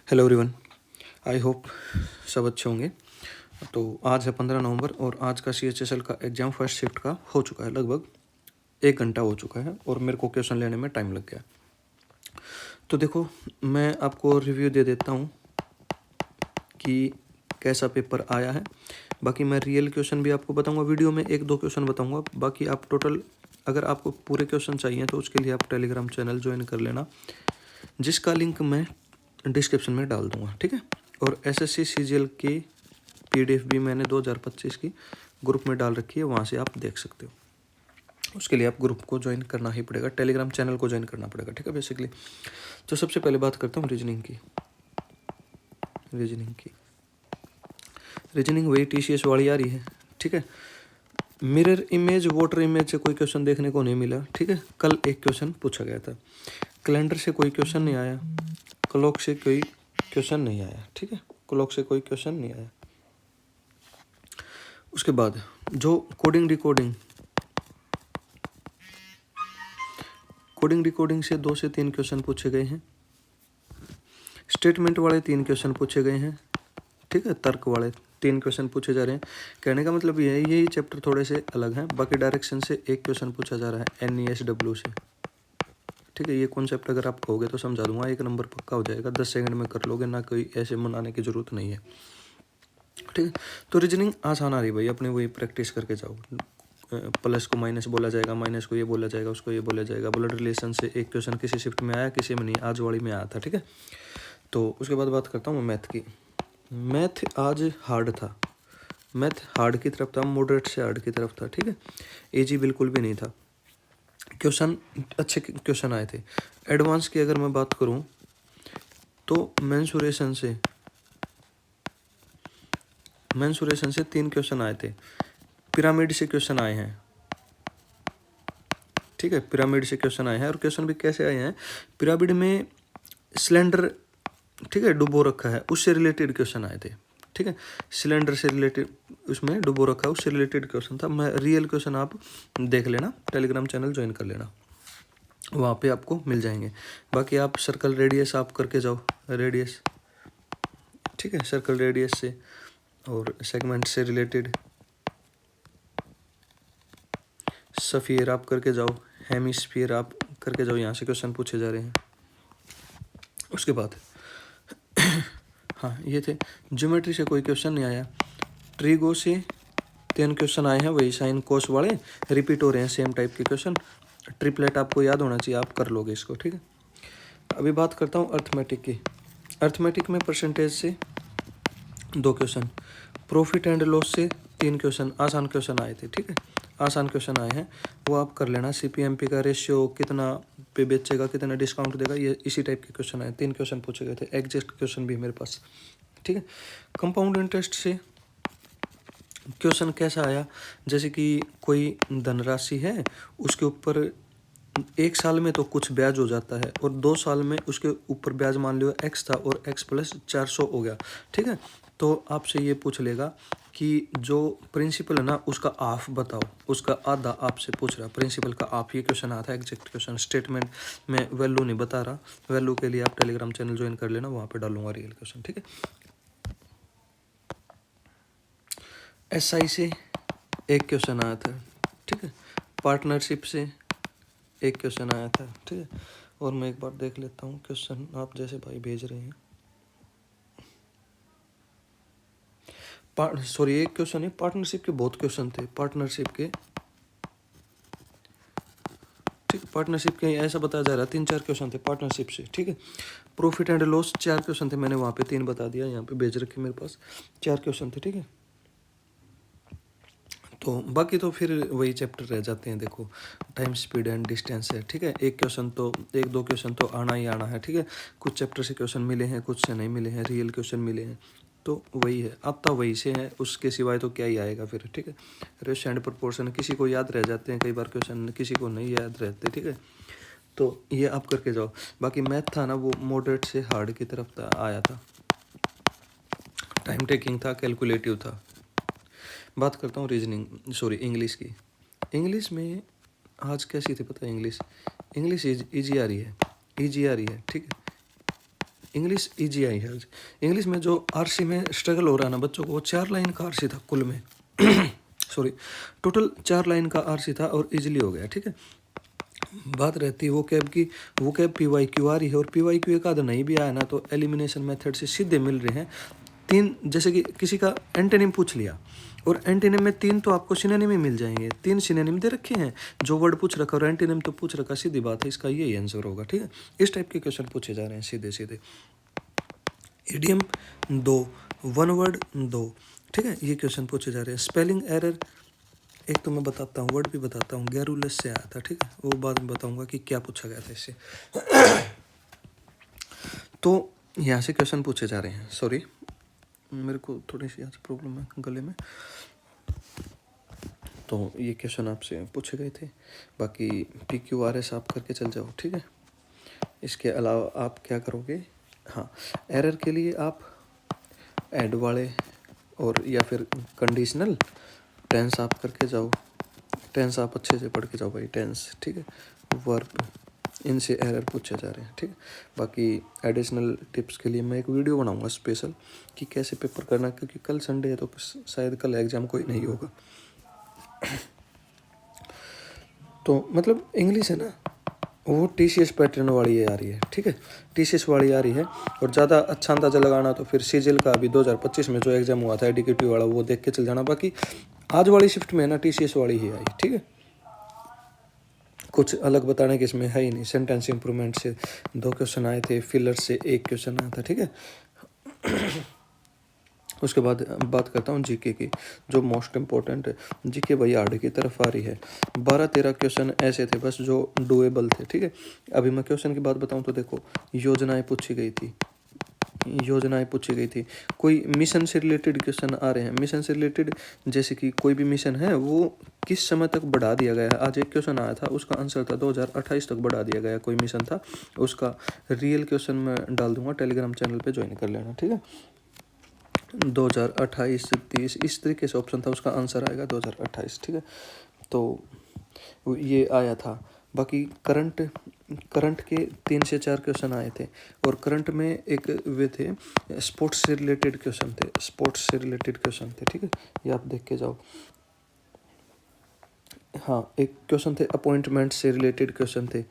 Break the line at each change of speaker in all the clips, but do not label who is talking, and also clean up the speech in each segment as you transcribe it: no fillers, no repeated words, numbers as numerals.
Hello everyone. I hope सब अच्छे होंगे। तो आज है 15 नवंबर और आज का CHSL का एग्ज़ाम फर्स्ट शिफ्ट का हो चुका है। लगभग 1 घंटा हो चुका है और मेरे को क्वेश्चन लेने में टाइम लग गया। तो देखो, मैं आपको रिव्यू दे देता हूँ कि कैसा पेपर आया है। बाकी मैं रियल क्वेश्चन भी आपको बताऊँगा, वीडियो में 1-2 क्वेश्चन बताऊँगा। बाकी आप टोटल अगर आपको पूरे क्वेश्चन चाहिए तो उसके लिए आप टेलीग्राम चैनल ज्वाइन कर लेना, जिसका लिंक मैं डिस्क्रिप्शन में डाल दूंगा, ठीक है। और SSC CGL की PDF भी मैंने 2025 की ग्रुप में डाल रखी है, वहाँ से आप देख सकते हो। उसके लिए आप ग्रुप को ज्वाइन करना ही पड़ेगा, टेलीग्राम चैनल को ज्वाइन करना पड़ेगा, ठीक है बेसिकली। तो सबसे पहले बात करता हूँ रीजनिंग की। रीजनिंग वही TCS वाली आ रही है, ठीक है। मिरर इमेज, वाटर इमेज से कोई क्वेश्चन देखने को नहीं मिला, ठीक है। कल एक क्वेश्चन पूछा गया था। कैलेंडर से कोई क्वेश्चन नहीं आया, क्लॉक से कोई क्वेश्चन नहीं आया, ठीक है। क्लॉक से कोई क्वेश्चन नहीं आया। उसके बाद जो कोडिंग डिकोडिंग से 2 से 3 क्वेश्चन पूछे गए हैं। स्टेटमेंट वाले 3 क्वेश्चन पूछे गए हैं, ठीक है। तर्क वाले 3 क्वेश्चन पूछे जा रहे हैं। कहने का मतलब ये है, यही चैप्टर थोड़े से अलग हैं। बाकी डायरेक्शन से 1 क्वेश्चन पूछा जा रहा है, NESW से, ठीक है। ये कॉन्सेप्ट अगर आप कहोगे तो समझा दूंगा, 1 नंबर पक्का हो जाएगा, 10 सेकंड में कर लोगे, ना कोई ऐसे मनाने की जरूरत नहीं है, ठीक है। तो रीजनिंग आसान आ रही भाई, अपने वही प्रैक्टिस करके जाओ। प्लस को माइनस बोला जाएगा, माइनस को ये बोला जाएगा, उसको ये बोला जाएगा। ब्लड रिलेशन से 1 क्वेश्चन किसी शिफ्ट में आया, किसी में नहीं, आज वाली में आया था, ठीक है। तो उसके बाद बात करता हूँ मैं मैथ की। मैथ आज हार्ड था, मैथ हार्ड की तरफ था, मॉडरेट से हार्ड की तरफ था, ठीक है। इजी बिल्कुल भी नहीं था। क्वेश्चन अच्छे क्वेश्चन आए थे। एडवांस की अगर मैं बात करूँ तो मेंसुरेशन से 3 क्वेश्चन आए थे। पिरामिड से क्वेश्चन आए हैं, ठीक है। पिरामिड से क्वेश्चन आए हैं और क्वेश्चन भी कैसे आए हैं, पिरामिड में सिलेंडर, ठीक है, डुबो रखा है, उससे रिलेटेड क्वेश्चन आए थे, ठीक है। सिलेंडर से रिलेटेड उसमें डुबो रखा है, उससे रिलेटेड क्वेश्चन था। मैं रियल क्वेश्चन आप देख लेना, टेलीग्राम चैनल ज्वाइन कर लेना, वहाँ पे आपको मिल जाएंगे। बाकी आप सर्कल रेडियस आप करके जाओ, रेडियस, ठीक है, सर्कल रेडियस से और सेगमेंट से रिलेटेड। सफियर आप करके जाओ, हेमिस्फीयर आप करके जाओ, यहाँ से क्वेश्चन पूछे जा रहे हैं। उसके बाद हाँ, ये थे। ज्योमेट्री से कोई क्वेश्चन नहीं आया। ट्रीगो से 3 क्वेश्चन आए हैं, वही साइन कोस वाले रिपीट हो रहे हैं, सेम टाइप के क्वेश्चन। ट्रिपलेट आपको याद होना चाहिए, आप कर लोगे इसको, ठीक है। अभी बात करता हूँ अर्थमेटिक की। अर्थमेटिक में परसेंटेज से 2 क्वेश्चन, प्रॉफिट एंड लॉस से 3 क्वेश्चन, आसान क्वेश्चन आए थे, ठीक है। आसान क्वेश्चन आए हैं, वो आप कर लेना। CPMP का रेशियो कितना पे बेचेगा, कितना डिस्काउंट देगा, ये इसी टाइप के क्वेश्चन आए। 3 क्वेश्चन पूछे गए थे, एग्जैक्ट क्वेश्चन भी मेरे पास, ठीक है। कंपाउंड इंटरेस्ट से क्वेश्चन कैसा आया, जैसे कि कोई धनराशि है, उसके ऊपर 1 साल में तो कुछ ब्याज हो जाता है और 2 साल में उसके ऊपर ब्याज मान लो X था और X प्लस 400 हो गया, ठीक है। तो आपसे ये पूछ लेगा कि जो प्रिंसिपल है ना, उसका हाफ बताओ, उसका आधा आपसे पूछ रहा, प्रिंसिपल का हाफ। ये क्वेश्चन आता है, एग्जैक्ट क्वेश्चन। स्टेटमेंट में वैल्यू नहीं बता रहा, वैल्यू के लिए आप टेलीग्राम चैनल ज्वाइन कर लेना, वहाँ पे डालूंगा रियल क्वेश्चन, ठीक है। SI से 1 क्वेश्चन आया था, ठीक है। पार्टनरशिप से 1 क्वेश्चन आया था, ठीक है। और मैं एक बार देख लेता हूँ क्वेश्चन आप जैसे भाई भेज रहे हैं। सॉरी, 1 क्वेश्चन है, पार्टनरशिप के बहुत क्वेश्चन थे, पार्टनरशिप के, ठीक। पार्टनरशिप के ऐसा बताया जा रहा है 3-4 क्वेश्चन थे पार्टनरशिप से, ठीक है। प्रॉफिट एंड लॉस 4 क्वेश्चन थे, मैंने वहाँ पे 3 बता दिया, यहाँ पे भेज रखे मेरे पास 4 क्वेश्चन थे, ठीक है। तो बाकी तो फिर वही चैप्टर रह जाते हैं। देखो, टाइम, स्पीड एंड डिस्टेंस है, ठीक है। 1-2 क्वेश्चन तो आना ही आना है, ठीक है। कुछ चैप्टर से क्वेश्चन मिले हैं, कुछ से नहीं मिले हैं, रियल क्वेश्चन मिले हैं, तो वही है, आता वही से है, उसके सिवाय तो क्या ही आएगा फिर, ठीक है। रेशियो एंड प्रोपोर्शन किसी को याद रह जाते हैं कई बार क्वेश्चन, किसी को नहीं याद रहते, ठीक है। तो ये आप करके जाओ। बाकी मैथ था ना, वो मॉडरेट से हार्ड की तरफ आया था, टाइम टेकिंग था, कैलकुलेटिव था। बात करता हूँ इंग्लिश की। इंग्लिश में आज कैसी थी पता है, इंग्लिश इजी आ रही है, ठीक है। इंग्लिश ईजी आई है। इंग्लिश में जो आरसी में स्ट्रगल हो रहा है ना बच्चों को, वो 4 लाइन का आरसी था कुल में सॉरी, टोटल 4 लाइन का आरसी था और इजीली हो गया। ठीक है, बात रहती है वो कैब की, वो कैब PYQ आ रही है और PYQ एक आधा नहीं भी आया ना तो एलिमिनेशन मेथड से सीधे मिल रहे हैं 3। जैसे कि किसी का एंटेनिम पूछ लिया और एंटेनिम में 3 तो आपको सिनोनिम ही मिल जाएंगे, 3 सिनोनिम दे रखे हैं, जो वर्ड पूछ रखा और एंटेनिम तो पूछ रखा, सीधी बात है इसका यही आंसर होगा। ठीक है, इस टाइप के क्वेश्चन पूछे जा रहे हैं सीधे सीधे। Idiom 2, one word 2। ठीक है, ये क्वेश्चन पूछे जा रहे हैं। स्पेलिंग एरर एक तो मैं बताता हूँ, वर्ड भी बताता हूँ, गैरुलस से आया था। ठीक है, वो बाद में बताऊंगा कि क्या पूछा गया था इससे। तो यहाँ से क्वेश्चन पूछे जा रहे हैं। सॉरी, मेरे को थोड़ी सी आज प्रॉब्लम है गले में, तो ये क्वेश्चन आपसे पूछे गए थे। बाकी PQRS आप करके चल जाओ। ठीक है, इसके अलावा आप क्या करोगे, हाँ, एरर के लिए आप ऐड वाले और या फिर कंडीशनल टेंस आप करके जाओ। टेंस आप अच्छे से पढ़ के जाओ भाई, टेंस। ठीक है, वर्ब, इनसे एरर पूछे जा रहे हैं। ठीक है, बाकी एडिशनल टिप्स के लिए मैं एक वीडियो बनाऊंगा स्पेशल कि कैसे पेपर करना, क्योंकि कल संडे है तो शायद कल एग्ज़ाम कोई नहीं होगा। तो मतलब इंग्लिश है ना, वो TCS पैटर्न वाली आ रही है। ठीक है, TCS वाली आ रही है। और ज़्यादा अच्छा अंदाज़ा लगाना तो फिर CGL का अभी 2025 में जो एग्ज़ाम हुआ था एडीकेटिव वाला, वो देख के चल जाना। बाकी आज वाली शिफ्ट में है ना TCS वाली ही आई। ठीक है, कुछ अलग बताने के इसमें है ही नहीं। सेंटेंस इंप्रूवमेंट से 2 क्वेश्चन आए थे, फिलर से 1 क्वेश्चन आया था। ठीक है, उसके बाद बात करता हूँ जीके की, जो मोस्ट इम्पोर्टेंट है। जीके भाई हार्ड की तरफ आ रही है। 12-13 क्वेश्चन ऐसे थे बस जो डुएबल थे। ठीक है, अभी मैं क्वेश्चन की बात बताऊँ तो देखो, योजनाएं पूछी गई थी, योजनाएं पूछी गई थी। कोई मिशन से रिलेटेड क्वेश्चन आ रहे हैं। मिशन से रिलेटेड जैसे कि कोई भी मिशन है वो किस समय तक बढ़ा दिया गया है। आज एक क्वेश्चन आया था, उसका आंसर था 2028 तक बढ़ा दिया गया। कोई मिशन था, उसका रियल क्वेश्चन मैं डाल दूंगा, टेलीग्राम चैनल पे ज्वाइन कर लेना। ठीक है, 2028 से 30 इस तरीके से ऑप्शन था, उसका आंसर आएगा 2028। ठीक है, तो ये आया था। बाकी करंट के 3 से 4 क्वेश्चन आए थे। और करंट में एक वे थे, स्पोर्ट्स से रिलेटेड क्वेश्चन थे, स्पोर्ट्स से रिलेटेड क्वेश्चन थे। ठीक है, ये आप देख के जाओ। हाँ, एक क्वेश्चन थे अपॉइंटमेंट से रिलेटेड क्वेश्चन थे,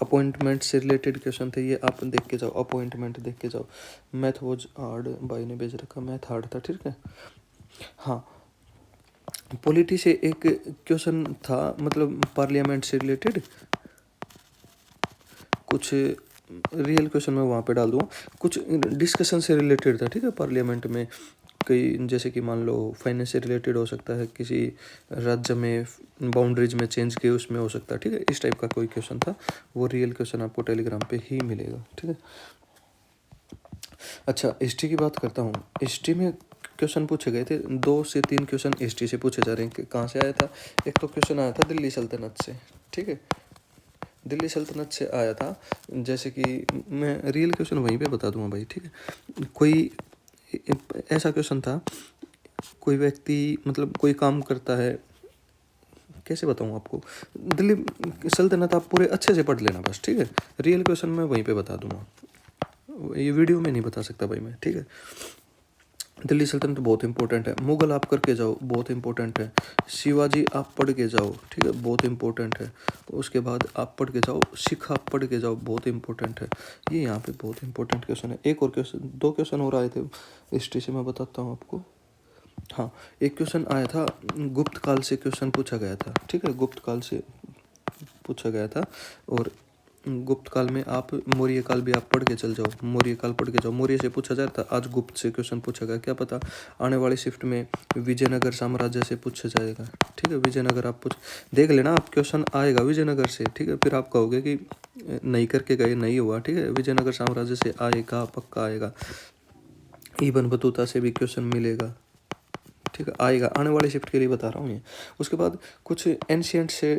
अपॉइंटमेंट से रिलेटेड क्वेश्चन थे, ये आप देख के जाओ, अपॉइंटमेंट देख के जाओ। मैथ वॉज हार्ड, भाई ने भेज रखा, मैथ हार्ड था। ठीक है, हाँ, पॉलिटी से एक क्वेश्चन था, मतलब पार्लियामेंट से रिलेटेड कुछ रियल क्वेश्चन मैं वहाँ पे डाल दूँगा, कुछ डिस्कशन से रिलेटेड था। ठीक है, पार्लियामेंट में कई, जैसे कि मान लो फाइनेंस से रिलेटेड हो सकता है, किसी राज्य में बाउंड्रीज में चेंज किए उसमें हो सकता है। ठीक है, इस टाइप का कोई क्वेश्चन था, वो रियल क्वेश्चन आपको टेलीग्राम पे ही मिलेगा। ठीक है, अच्छा, हिस्ट्री की बात करता हूँ। हिस्ट्री में क्वेश्चन पूछे गए थे, 2 से 3 क्वेश्चन हिस्ट्री से पूछे जा रहे हैं। कहाँ से आया था, एक तो क्वेश्चन आया था दिल्ली सल्तनत से। ठीक है, दिल्ली सल्तनत से आया था। जैसे कि मैं रियल क्वेश्चन वहीं पे बता दूंगा भाई। ठीक है, कोई ऐसा क्वेश्चन था, कोई व्यक्ति मतलब कोई काम करता है, कैसे बताऊँ आपको, दिल्ली सल्तनत आप पूरे अच्छे से पढ़ लेना बस। ठीक है, रियल क्वेश्चन मैं वहीं पे बता दूंगा, ये वीडियो में नहीं बता सकता भाई मैं। ठीक है, दिल्ली सल्तनत बहुत इंपॉर्टेंट है। मुगल आप करके जाओ, बहुत इंपॉर्टेंट है। शिवाजी आप पढ़ के जाओ। ठीक है, बहुत इंपॉर्टेंट है। उसके बाद आप पढ़ के जाओ, सिख आप पढ़ के जाओ, बहुत इंपॉर्टेंट है। ये यहाँ पे बहुत इंपॉर्टेंट क्वेश्चन है। एक और क्वेश्चन, 2 क्वेश्चन और आए थे हिस्ट्री से, मैं बताता हूँ आपको। हाँ, एक क्वेश्चन आया था, गुप्त काल से क्वेश्चन पूछा गया था। ठीक है, गुप्त काल से पूछा गया था। और गुप्त काल में आप मौर्य काल भी आप पढ़ के चल जाओ, मौर्य काल पढ़ के जाओ। मौर्य से पूछा जाता, आज गुप्त से क्वेश्चन पूछा गया, क्या पता आने वाली शिफ्ट में विजयनगर साम्राज्य से पूछा जाएगा। ठीक है, विजयनगर आप देख लेना, आप क्वेश्चन आएगा विजयनगर से। ठीक है, फिर आप कहोगे कि नहीं करके गए, नहीं हुआ। ठीक है, विजयनगर साम्राज्य से आएगा, पक्का आएगा। इबन बतूता से भी क्वेश्चन मिलेगा। ठीक है, आएगा, आने वाली शिफ्ट के लिए बता रहा हूँ ये। उसके बाद कुछ एंशियंट से,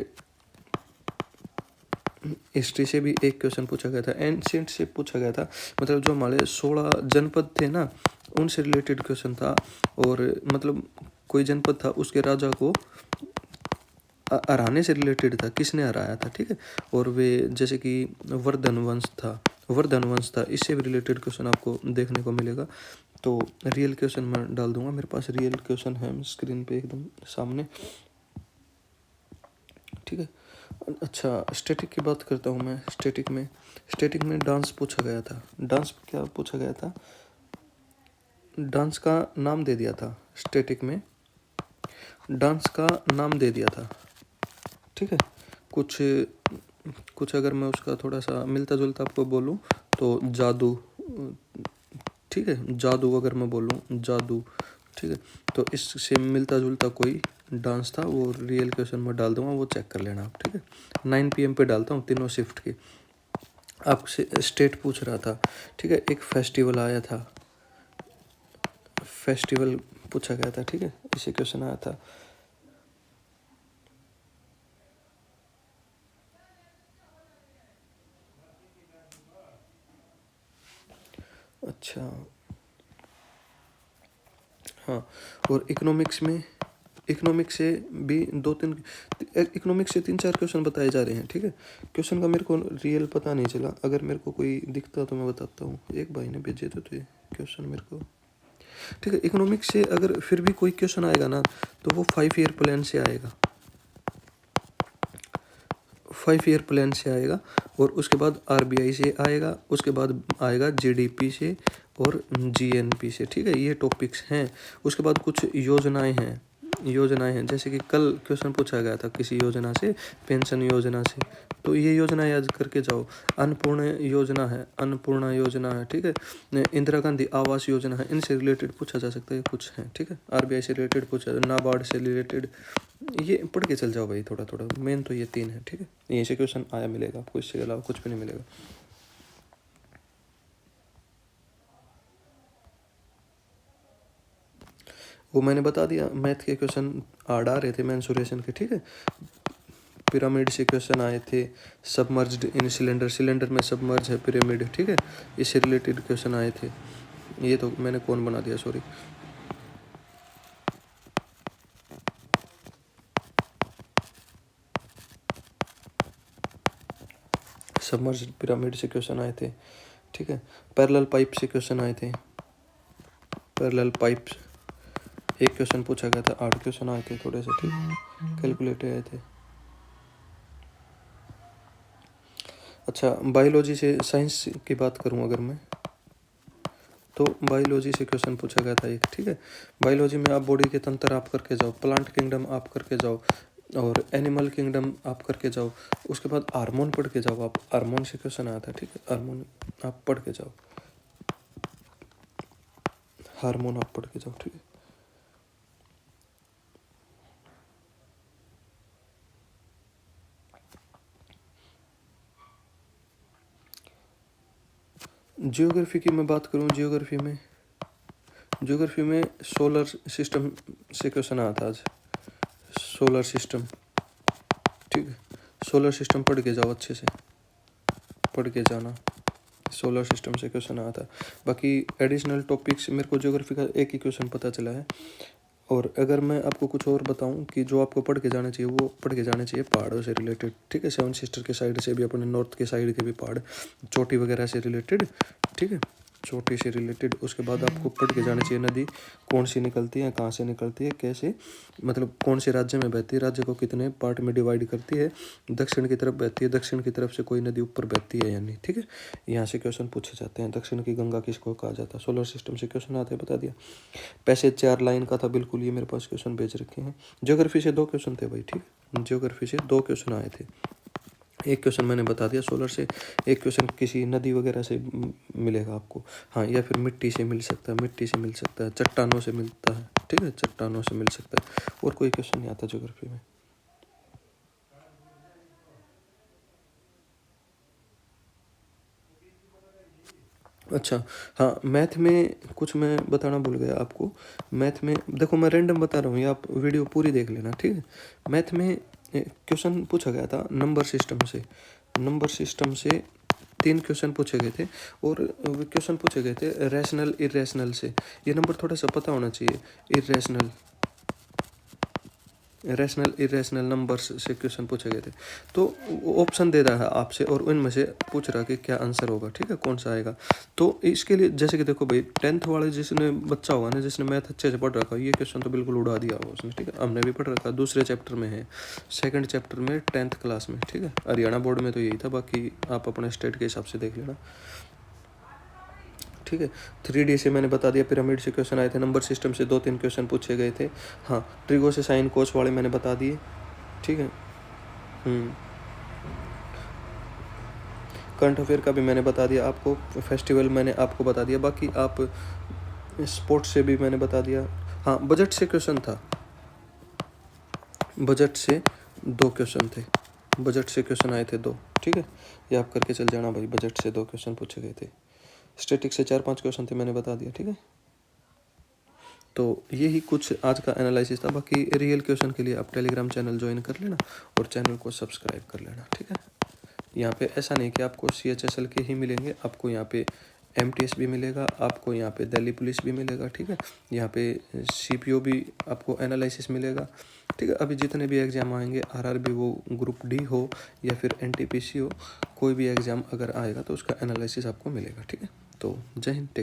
हिस्ट्री से भी एक क्वेश्चन पूछा गया था, एंशियंट से पूछा गया था, मतलब जो हमारे 16 जनपद थे ना, उनसे रिलेटेड क्वेश्चन था। और मतलब कोई जनपद था, उसके राजा को हराने से रिलेटेड था, किसने हराया था, ठीक है। और वे जैसे कि वर्धन वंश था, इससे भी रिलेटेड क्वेश्चन आपको देखने को मिलेगा। तो रियल क्वेश्चन मैं डाल दूंगा, मेरे पास रियल क्वेश्चन है स्क्रीन पे एकदम सामने, ठीक है। अच्छा, स्टैटिक की बात करता हूँ मैं। स्टैटिक में डांस पूछा गया था। डांस क्या पूछा गया था? डांस का नाम दे दिया था स्टैटिक में, डांस का नाम दे दिया था, ठीक है। कुछ अगर मैं उसका थोड़ा सा मिलता जुलता आपको बोलूँ तो जादू, ठीक है। जादू अगर मैं बोलूँ जादू, ठीक है, तो इससे मिलता जुलता कोई डांस था, वो रियल क्वेश्चन में डाल दूंगा, वो चेक कर लेना आप, ठीक है। 9 PM पे डालता हूँ तीनों शिफ्ट की। आपसे स्टेट पूछ रहा था, ठीक है। एक फेस्टिवल आया था, फेस्टिवल पूछा गया था, ठीक है, इसी क्वेश्चन आया था। अच्छा, हाँ। और इकोनॉमिक्स से भी इकोनॉमिक्स से 3-4 क्वेश्चन बताए जा रहे हैं, ठीक है। क्वेश्चन का मेरे को रियल पता नहीं चला, अगर मेरे को कोई दिखता तो मैं बताता हूँ। एक भाई ने भेजे तो थे क्वेश्चन मेरे को, ठीक है। इकोनॉमिक्स से अगर फिर भी कोई क्वेश्चन आएगा ना, तो वो 5 ईयर प्लान से आएगा, 5 ईयर प्लान से आएगा। और उसके बाद RBI से आएगा, उसके बाद आएगा GDP से और GNP से, ठीक है। ये टॉपिक्स हैं। उसके बाद कुछ योजनाएं हैं, जैसे कि कल क्वेश्चन पूछा गया था किसी योजना से, पेंशन योजना से, तो ये योजना याद करके जाओ। अन्नपूर्णा योजना है, ठीक है। इंदिरा गांधी आवास योजना है, इनसे रिलेटेड पूछा जा सकता है, कुछ है, ठीक है। RBI से रिलेटेड पूछा, नाबार्ड से रिलेटेड, ये पढ़ के चल जाओ भाई थोड़ा थोड़ा। मेन तो ये 3 है, ठीक है। यहीं से क्वेश्चन आया मिलेगा आपको, इसके अलावा कुछ भी नहीं मिलेगा। वो मैंने बता दिया, मैथ के क्वेश्चन हार्ड आ रहे थे मेंसुरेशन के, ठीक है। पिरामिड से क्वेश्चन आए थे, सबमर्ज्ड इन सिलेंडर में सबमर्ज है पिरामिड, ठीक है, इससे रिलेटेड क्वेश्चन आए थे। ये तो मैंने कौन बना दिया, सॉरी। सबमर्ज्ड पिरामिड से क्वेश्चन आए थे, ठीक है। पैरेलल पाइप से क्वेश्चन आए थे, पैरेलल पाइप एक क्वेश्चन पूछा गया था, 8 क्वेश्चन आए थे थोड़े से, ठीक है, कैलकुलेटर आए थे। अच्छा, बायोलॉजी से साइंस की बात करूं अगर मैं, तो बायोलॉजी से क्वेश्चन पूछा गया था एक, ठीक है। बायोलॉजी में आप बॉडी के तंत्र आप करके जाओ, प्लांट किंगडम आप करके जाओ, और एनिमल किंगडम आप करके जाओ। उसके बाद हार्मोन पढ़ के जाओ आप, हार्मोन से क्वेश्चन आया था, ठीक है। हार्मोन आप पढ़ के जाओ, हार्मोन आप पढ़ के जाओ, ठीक है। जियोग्राफी की मैं बात करूं, जियोग्राफी में सोलर सिस्टम से क्वेश्चन आया था आज, सोलर सिस्टम, ठीक है। सोलर सिस्टम पढ़ के जाओ, अच्छे से पढ़ के जाना, सोलर सिस्टम से क्वेश्चन आया था। बाकी एडिशनल टॉपिक्स मेरे को ज्योग्राफी का एक ही क्वेश्चन पता चला है। और अगर मैं आपको कुछ और बताऊं कि जो आपको पढ़ के जाना चाहिए, वो पढ़ के जाने चाहिए पहाड़ों से रिलेटेड, ठीक है। 7 सिस्टर के साइड से भी, अपने नॉर्थ के साइड के भी पहाड़, चोटी वगैरह से रिलेटेड, ठीक है, चोटी से रिलेटेड। उसके बाद आपको पढ़ के जाने चाहिए नदी कौन सी निकलती है, कहाँ से निकलती है, कैसे, मतलब कौन से राज्य में बहती है, राज्य को कितने पार्ट में डिवाइड करती है, दक्षिण की तरफ बहती है, दक्षिण की तरफ से कोई नदी ऊपर बहती है या नहीं, ठीक है। यहाँ से क्वेश्चन पूछे जाते हैं। दक्षिण की गंगा किसको कहा जाता है, सोलर सिस्टम से क्वेश्चन आते हैं, बता दिया। पैसेज 4 लाइन का था, बिल्कुल, ये मेरे पास क्वेश्चन भेज रखे हैं। ज्योग्राफी से 2 क्वेश्चन थे भाई, ठीक है। ज्योग्राफी से 2 क्वेश्चन आए थे, एक क्वेश्चन मैंने बता दिया सोलर से, एक क्वेश्चन किसी नदी वगैरह से मिलेगा आपको, हाँ, या फिर मिट्टी से मिल सकता है, मिट्टी से मिल सकता है, चट्टानों से मिलता है, ठीक है, चट्टानों से मिल सकता है। और कोई क्वेश्चन नहीं आता ज्योग्राफी में। अच्छा, हाँ, मैथ में कुछ मैं बताना भूल गया आपको। मैथ में देखो, मैं रैंडम बता रहा हूँ, ये आप वीडियो पूरी देख लेना, ठीक है। मैथ में क्वेश्चन पूछा गया था नंबर सिस्टम से, नंबर सिस्टम से 3 क्वेश्चन पूछे गए थे। और क्वेश्चन पूछे गए थे रैशनल इरेशनल से, ये नंबर थोड़ा सा पता होना चाहिए। इरेशनल, रैशनल इरेशनल नंबर्स से क्वेश्चन पूछे गए थे। तो ऑप्शन दे रहा है आपसे और उनमें से पूछ रहा है कि क्या आंसर होगा, ठीक है, कौन सा आएगा। तो इसके लिए जैसे कि देखो भाई 10th वाले जिसने बच्चा होगा ना, जिसने मैथ अच्छे से पढ़ रखा, ये क्वेश्चन तो बिल्कुल उड़ा दिया होगा उसने, ठीक है। हमने भी पढ़ रखा, दूसरे चैप्टर में है, सेकंड चैप्टर में 10th क्लास में, ठीक है। हरियाणा बोर्ड में तो यही था, बाकी आप अपने स्टेट के हिसाब से देख लेना, ठीक है। 3D से मैंने बता दिया, पिरामिड से क्वेश्चन आए थे, नंबर सिस्टम से 2-3 क्वेश्चन पूछे गए थे। हाँ, ट्रिगो से साइन कोस वाले मैंने बता दिए, ठीक है। करंट अफेयर का भी मैंने बता दिया आपको, फेस्टिवल मैंने आपको बता दिया, बाकी आप स्पोर्ट्स से भी मैंने बता दिया। हाँ, बजट से क्वेश्चन था, बजट से 2 क्वेश्चन थे, बजट से क्वेश्चन आए थे 2, ठीक है। ये आप करके चल जाना भाई, बजट से 2 क्वेश्चन पूछे गए थे। स्टैटिक से 4-5 क्वेश्चन थे, मैंने बता दिया, ठीक है। तो यही कुछ आज का एनालिसिस था। बाकी रियल क्वेश्चन के लिए आप टेलीग्राम चैनल ज्वाइन कर लेना और चैनल को सब्सक्राइब कर लेना, ठीक है। यहाँ पे ऐसा नहीं कि आपको CHSL के ही मिलेंगे, आपको यहाँ पे MTS भी मिलेगा, आपको यहाँ पे दिल्ली पुलिस भी मिलेगा, ठीक है। यहाँ पे CPO भी आपको एनालिसिस मिलेगा, ठीक है। अभी जितने भी एग्ज़ाम आएंगे, RRB वो ग्रुप D हो या फिर NTPC हो, कोई भी एग्ज़ाम अगर आएगा तो उसका एनालिसिस आपको मिलेगा, ठीक है। तो जय हिंद।